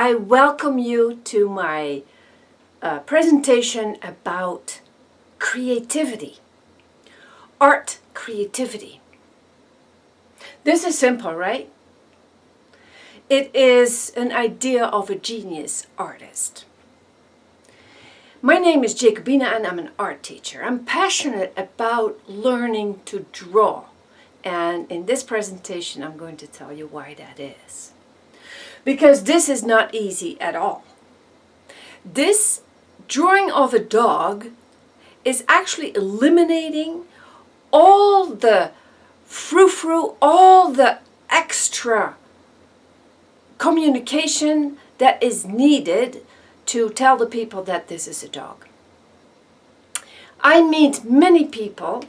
I welcome you to my presentation about creativity, art creativity. This is simple, right? It is an idea of a genius artist. My name is Jacobina and I'm an art teacher. I'm passionate about learning to draw. And in this presentation, I'm going to tell you why that is. Because this is not easy at all. This drawing of a dog is actually eliminating all the frou-frou, all the extra communication that is needed to tell the people that this is a dog. I meet many people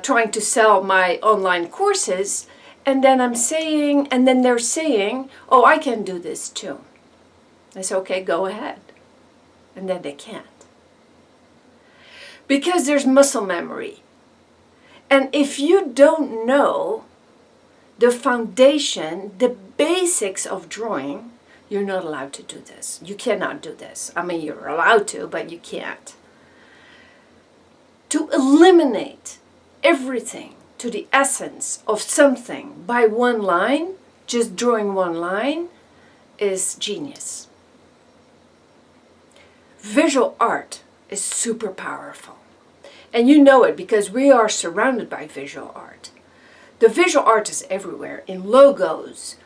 trying to sell my online courses, and then they're saying, oh, I can do this too. I say, okay, go ahead. And then they can't. Because there's muscle memory. And if you don't know the foundation, the basics of drawing, you're not allowed to do this. You cannot do this. I mean, you're allowed to, but you can't. To eliminate everything to the essence of something by one line, just drawing one line, is genius. Visual art is super powerful. And you know it because we are surrounded by visual art. The visual art is everywhere, in logos.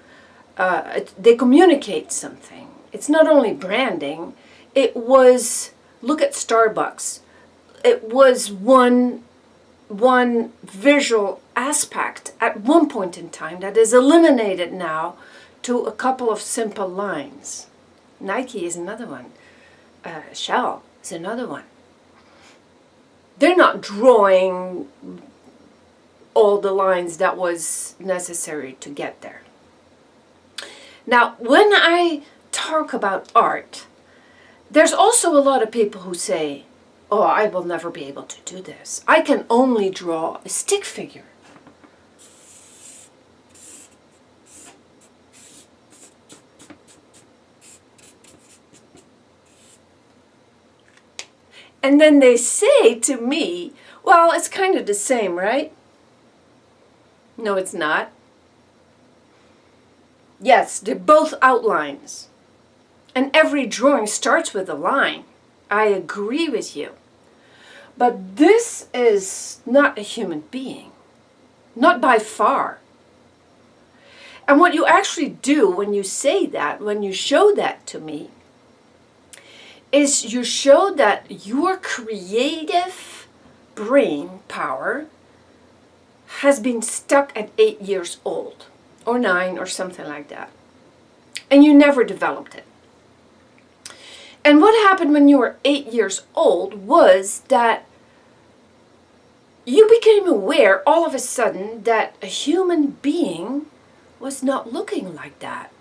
They communicate something. It's not only branding. It was, look at Starbucks. It was one visual aspect at one point in time that is eliminated now to a couple of simple lines. Nike is another one. Shell is another one. They're not drawing all the lines that was necessary to get there. Now, when I talk about art, there's also a lot of people who say, oh, I will never be able to do this. I can only draw a stick figure. And then they say to me, well, it's kind of the same, right? No, it's not. Yes, they're both outlines. And every drawing starts with a line. I agree with you. But this is not a human being. Not by far. And what you actually do when you say that, when you show that to me, is you show that your creative brain power has been stuck at 8 years old, or 9, or something like that. And you never developed it. And what happened when you were 8 years old was that you became aware all of a sudden that a human being was not looking like that.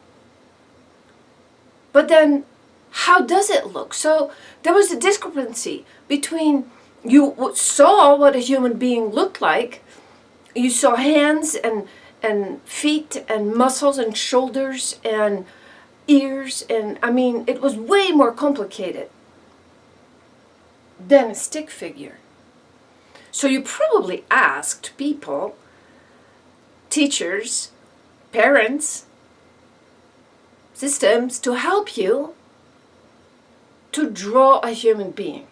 But then, how does it look? So there was a discrepancy between you saw what a human being looked like. You saw hands and feet and muscles and shoulders and ears, and I mean, it was way more complicated than a stick figure. So you probably asked people, teachers, parents, systems to help you to draw a human being.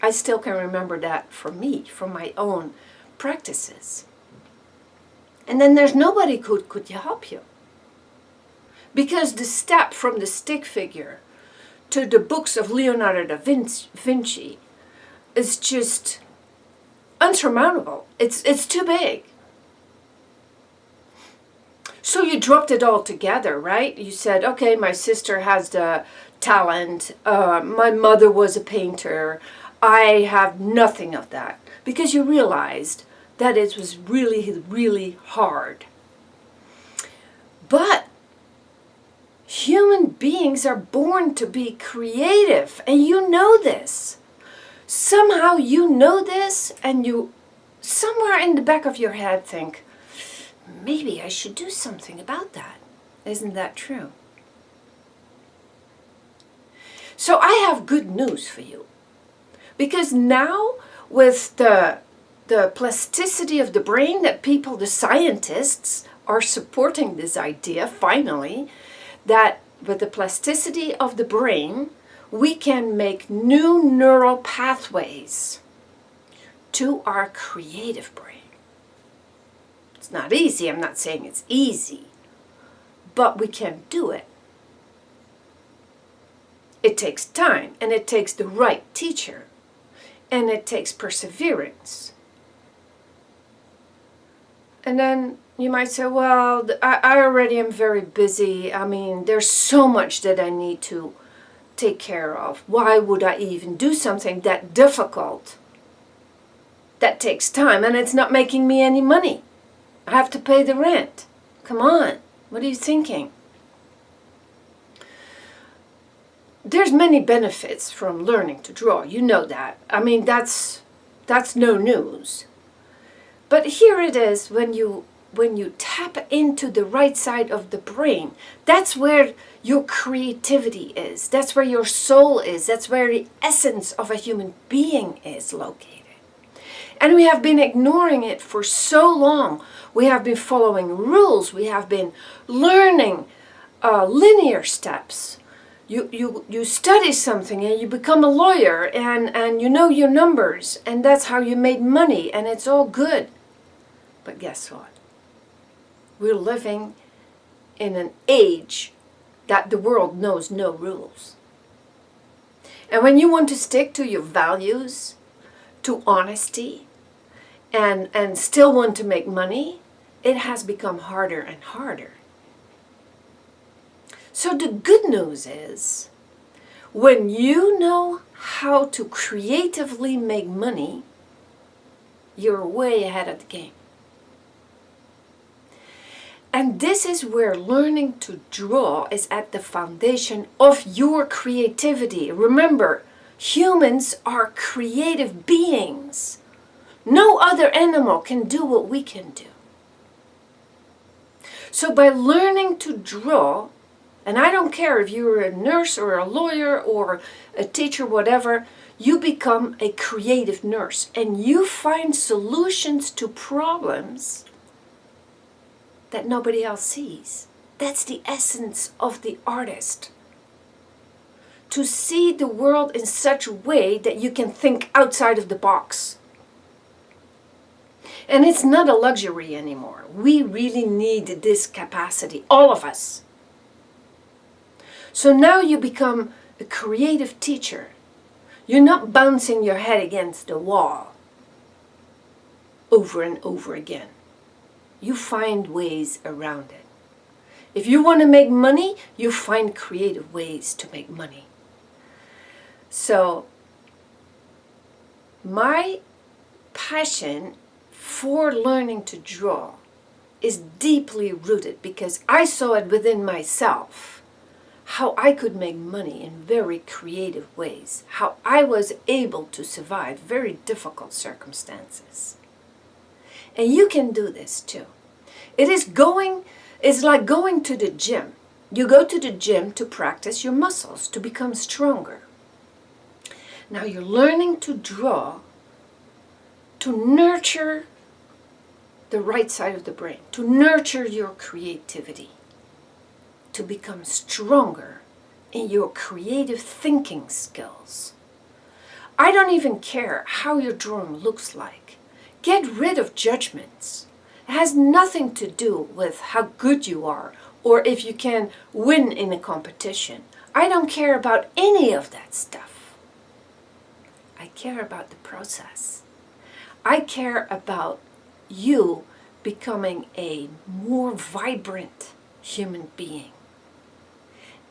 I still can remember that from me, from my own practices. And then there's nobody who could help you. Because the step from the stick figure to the books of Leonardo da Vinci is just unsurmountable. It's too big. So you dropped it all together, right? You said, okay, my sister has the talent. My mother was a painter. I have nothing of that. Because you realized that it was really, really hard. But human beings are born to be creative, and you know this. Somehow you know this, and you, somewhere in the back of your head, think, maybe I should do something about that. Isn't that true? So I have good news for you. Because now with the plasticity of the brain that people, the scientists, are supporting this idea finally, that with the plasticity of the brain, we can make new neural pathways to our creative brain. It's not easy, I'm not saying it's easy, but we can do it. It takes time, and it takes the right teacher, and it takes perseverance. And then you might say, well, I already am very busy. I mean, there's so much that I need to take care of. Why would I even do something that difficult? That takes time, and it's not making me any money. I have to pay the rent. Come on, what are you thinking? There's many benefits from learning to draw. You know that. I mean, that's no news. But here it is, when you tap into the right side of the brain, that's where your creativity is. That's where your soul is. That's where the essence of a human being is located. And we have been ignoring it for so long. We have been following rules. We have been learning linear steps. You study something and you become a lawyer and you know your numbers, and that's how you made money, and it's all good. But guess what? We're living in an age that the world knows no rules. And when you want to stick to your values, to honesty, and still want to make money, it has become harder and harder. So the good news is, when you know how to creatively make money, you're way ahead of the game. And this is where learning to draw is at the foundation of your creativity. Remember, humans are creative beings. No other animal can do what we can do. So by learning to draw, and I don't care if you're a nurse or a lawyer or a teacher, whatever, you become a creative nurse and you find solutions to problems that nobody else sees. That's the essence of the artist. To see the world in such a way that you can think outside of the box. And it's not a luxury anymore. We really need this capacity, all of us. So now you become a creative teacher. You're not bouncing your head against the wall over and over again. You find ways around it. If you want to make money, you find creative ways to make money. So, my passion for learning to draw is deeply rooted because I saw it within myself, how I could make money in very creative ways, how I was able to survive very difficult circumstances. And you can do this too. It's like going to the gym. You go to the gym to practice your muscles, to become stronger. Now you're learning to draw, to nurture the right side of the brain, to nurture your creativity, to become stronger in your creative thinking skills. I don't even care how your drawing looks like. Get rid of judgments. It has nothing to do with how good you are or if you can win in a competition. I don't care about any of that stuff. I care about the process. I care about you becoming a more vibrant human being.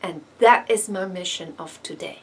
And that is my mission of today.